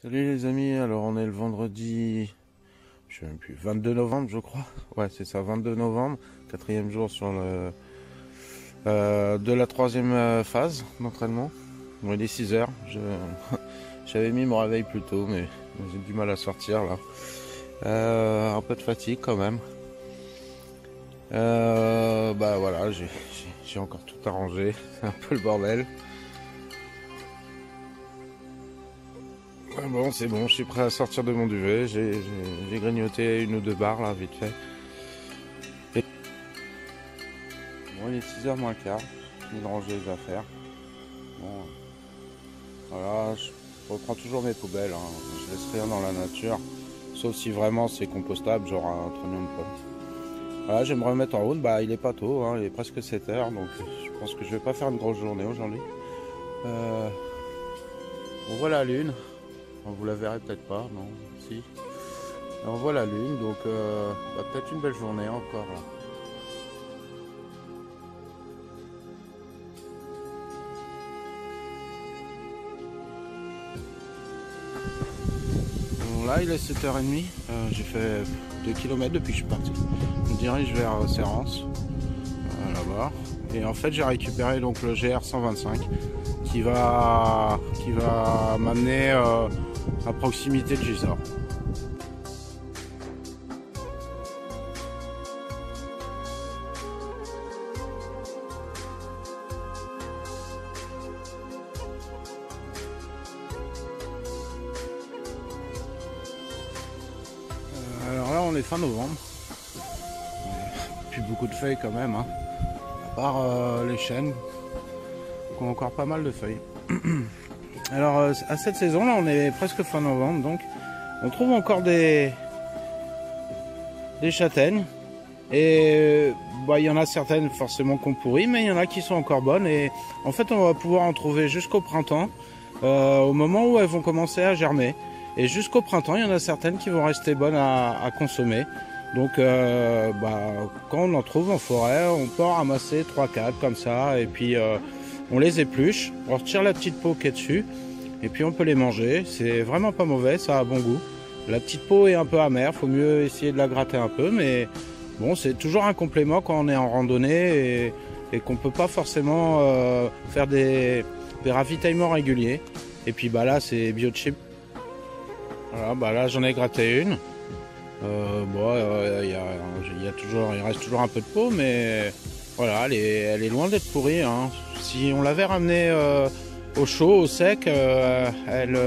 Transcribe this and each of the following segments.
Salut les amis, alors on est le vendredi, je sais même plus, 22 novembre je crois. Ouais c'est ça, 22 novembre, quatrième jour sur de la troisième phase d'entraînement. Bon, il est 6 heures, j'avais mis mon réveil plus tôt mais j'ai du mal à sortir là. Un peu de fatigue quand même. Bah voilà, j'ai encore tout arrangé, c'est un peu le bordel. Bon, c'est bon, je suis prêt à sortir de mon duvet. J'ai grignoté une ou deux barres là, vite fait. Et... Bon, il est 6h moins quart. J'ai fini de ranger les affaires. Bon, voilà, je reprends toujours mes poubelles. Hein. Je laisse rien dans la nature. Sauf si vraiment c'est compostable, genre un trognon de pomme. Voilà, je vais me remettre en route. Bah, il est pas tôt, hein, il est presque 7h. Donc, je pense que je vais pas faire une grosse journée aujourd'hui. On voit la lune. Vous la verrez peut-être pas, non? Si. On voit la lune, donc peut-être une belle journée encore là. Bon, là il est 7h30, j'ai fait 2 km depuis que je suis parti. Je me dirige vers Serrance, là-bas. Et en fait j'ai récupéré donc le GR 125 qui va m'amener à proximité de Gisors. Alors là on est fin novembre, plus beaucoup de feuilles quand même, hein. À part les chênes qui ont encore pas mal de feuilles. Alors à cette saison là on est presque fin novembre, donc on trouve encore des châtaignes et bah, il y en a certaines forcément qu'on pourrit, mais il y en a qui sont encore bonnes et en fait on va pouvoir en trouver jusqu'au printemps, au moment où elles vont commencer à germer, et jusqu'au printemps il y en a certaines qui vont rester bonnes à consommer. Donc quand on en trouve en forêt, on peut en ramasser 3-4 comme ça, et puis on les épluche, on retire la petite peau qui est dessus, et puis on peut les manger. C'est vraiment pas mauvais, ça a bon goût. La petite peau est un peu amère, faut mieux essayer de la gratter un peu, mais bon, c'est toujours un complément quand on est en randonnée et qu'on peut pas forcément faire des ravitaillements réguliers. Et puis bah là c'est bio de chez. Voilà, bah là j'en ai gratté une. Il reste toujours un peu de peau, mais voilà, elle est loin d'être pourrie, hein. Si on l'avait ramenée au chaud, au sec, elle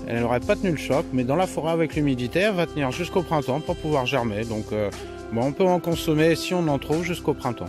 n'aurait pas tenu le choc, mais dans la forêt avec l'humidité, elle va tenir jusqu'au printemps pour pouvoir germer. Donc on peut en consommer si on en trouve jusqu'au printemps.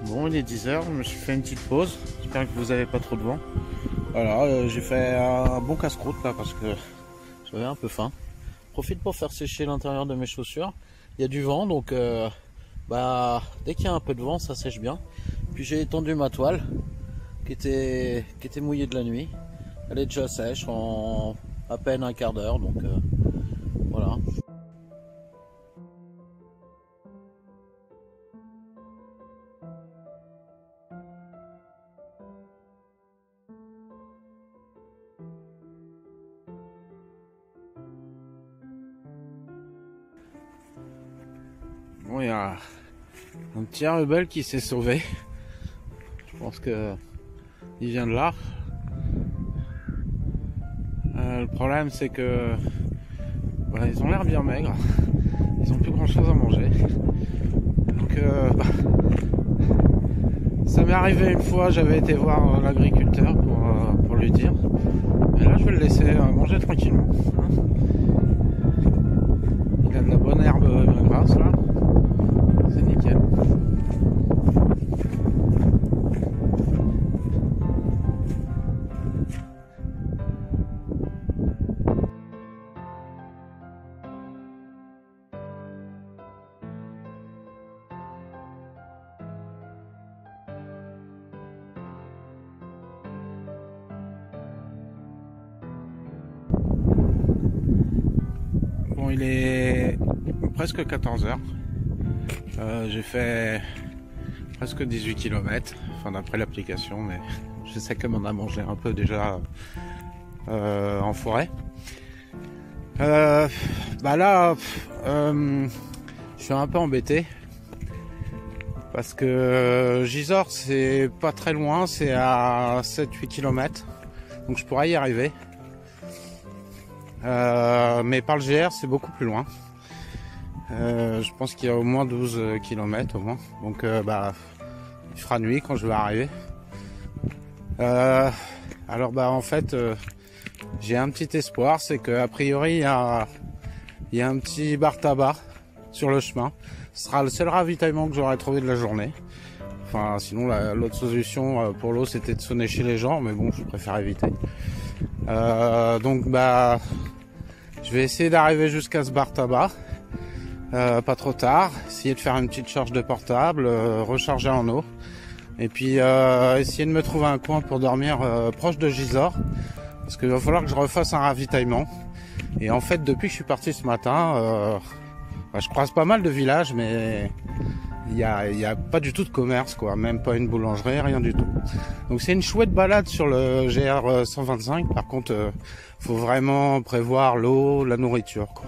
Bon, il est 10h, je me suis fait une petite pause. J'espère que vous n'avez pas trop de vent. Voilà, j'ai fait un bon casse-croûte là parce que j'avais un peu faim. Profite pour faire sécher l'intérieur de mes chaussures. Il y a du vent, donc dès qu'il y a un peu de vent, ça sèche bien. Puis j'ai étendu ma toile qui était mouillée de la nuit. Elle est déjà sèche en à peine un quart d'heure, donc voilà. Bon, il y a un petit rebelle qui s'est sauvé. Je pense que il vient de là. Le problème c'est que voilà, ils ont l'air bien maigres. Ils ont plus grand chose à manger. Donc ça m'est arrivé une fois, j'avais été voir l'agriculteur pour lui dire. Et là je vais le laisser manger tranquillement. Il a de la bonne herbe grasse là. C'est nickel. Bon, il est presque 14 h. J'ai fait presque 18 km, enfin d'après l'application, mais je sais qu'elle m'en a mangé un peu déjà en forêt. Là, je suis un peu embêté parce que Gisors c'est pas très loin, c'est à 7-8 km, donc je pourrais y arriver. Mais par le GR c'est beaucoup plus loin. Je pense qu'il y a au moins 12 km au moins, donc il fera nuit quand je vais arriver. Alors en fait j'ai un petit espoir, c'est qu'a priori il y a un petit bar tabac sur le chemin. Ce sera le seul ravitaillement que j'aurai trouvé de la journée. Enfin sinon l'autre solution pour l'eau c'était de sonner chez les gens, mais bon je préfère éviter. Donc je vais essayer d'arriver jusqu'à ce bar tabac. Pas trop tard, essayer de faire une petite charge de portable, recharger en eau, et puis essayer de me trouver un coin pour dormir proche de Gisors, parce qu'il va falloir que je refasse un ravitaillement. Et en fait depuis que je suis parti ce matin, je croise pas mal de villages, mais il y a pas du tout de commerce, quoi, même pas une boulangerie, rien du tout. Donc c'est une chouette balade sur le GR 125, par contre faut vraiment prévoir l'eau, la nourriture, quoi.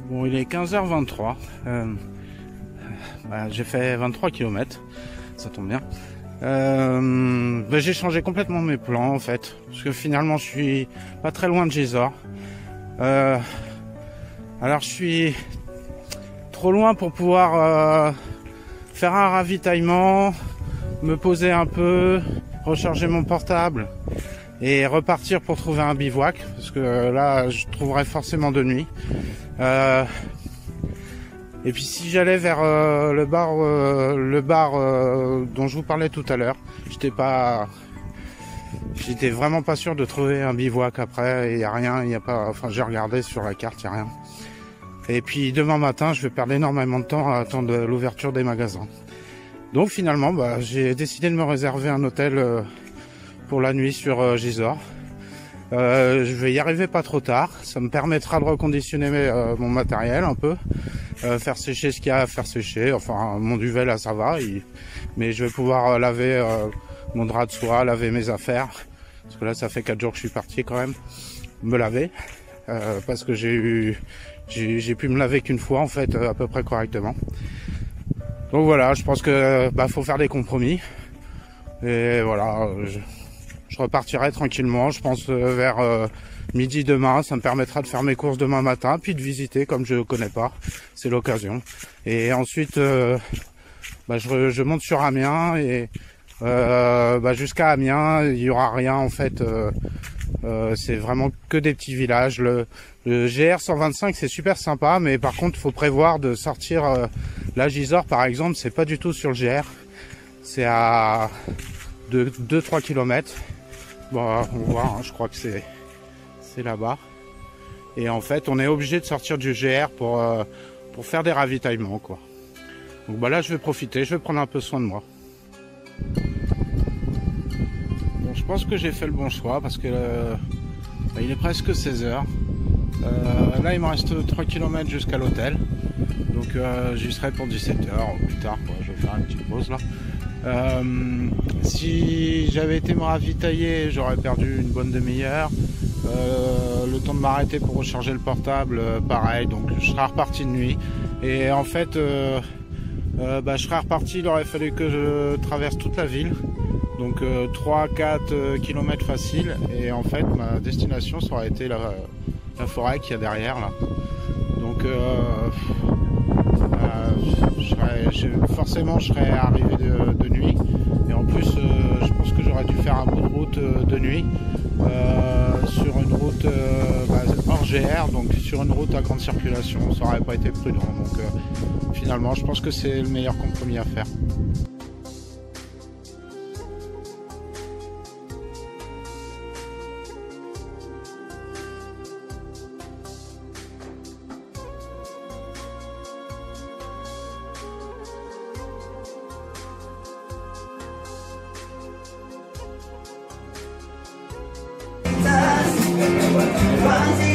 Bon, il est 15h23. J'ai fait 23 km, ça tombe bien. J'ai changé complètement mes plans en fait, parce que finalement je suis pas très loin de Gisors. Alors je suis trop loin pour pouvoir faire un ravitaillement, me poser un peu, recharger mon portable et repartir pour trouver un bivouac, parce que là je trouverai forcément de nuit. Et puis si j'allais vers le bar dont je vous parlais tout à l'heure, j'étais vraiment pas sûr de trouver un bivouac après. Il y a rien, il y a pas, enfin j'ai regardé sur la carte, il y a rien. Et puis demain matin, je vais perdre énormément de temps à attendre l'ouverture des magasins. Donc finalement, j'ai décidé de me réserver un hôtel pour la nuit sur Gisors. Je vais y arriver pas trop tard, ça me permettra de reconditionner mon matériel un peu, faire sécher ce qu'il y a à faire sécher, enfin mon duvet là ça va, mais je vais pouvoir laver mon drap de soie, laver mes affaires, parce que là ça fait 4 jours que je suis parti quand même, me laver, parce que j'ai pu me laver qu'une fois en fait, à peu près correctement. Donc voilà, je pense que faut faire des compromis, et voilà, je repartirai tranquillement, je pense vers midi demain, ça me permettra de faire mes courses demain matin, puis de visiter comme je connais pas, c'est l'occasion. Et ensuite, je monte sur Amiens et jusqu'à Amiens, il y aura rien en fait, c'est vraiment que des petits villages. Le GR 125 c'est super sympa, mais par contre il faut prévoir de sortir, la Gisors par exemple, c'est pas du tout sur le GR, c'est à 2-3 km. Bon, on voit, hein, je crois que c'est là-bas. Et en fait, on est obligé de sortir du GR pour faire des ravitaillements, quoi. Donc là, je vais profiter, je vais prendre un peu soin de moi. Bon, je pense que j'ai fait le bon choix parce que il est presque 16 h. Là, il me reste 3 km jusqu'à l'hôtel. Donc j'y serai pour 17 h ou plus tard, quoi. Je vais faire une petite pause là. Si j'avais été me ravitailler, j'aurais perdu une bonne demi-heure. Le temps de m'arrêter pour recharger le portable, pareil, donc je serais reparti de nuit. Et en fait, je serais reparti, il aurait fallu que je traverse toute la ville. Donc 3-4 km facile. Et en fait, ma destination, ça aurait été la forêt qu'il y a derrière là. Donc forcément je serais arrivé de nuit, et en plus je pense que j'aurais dû faire un bout de route de nuit sur une route hors GR, donc sur une route à grande circulation, ça aurait pas été prudent, donc finalement je pense que c'est le meilleur compromis à faire. Vas-y,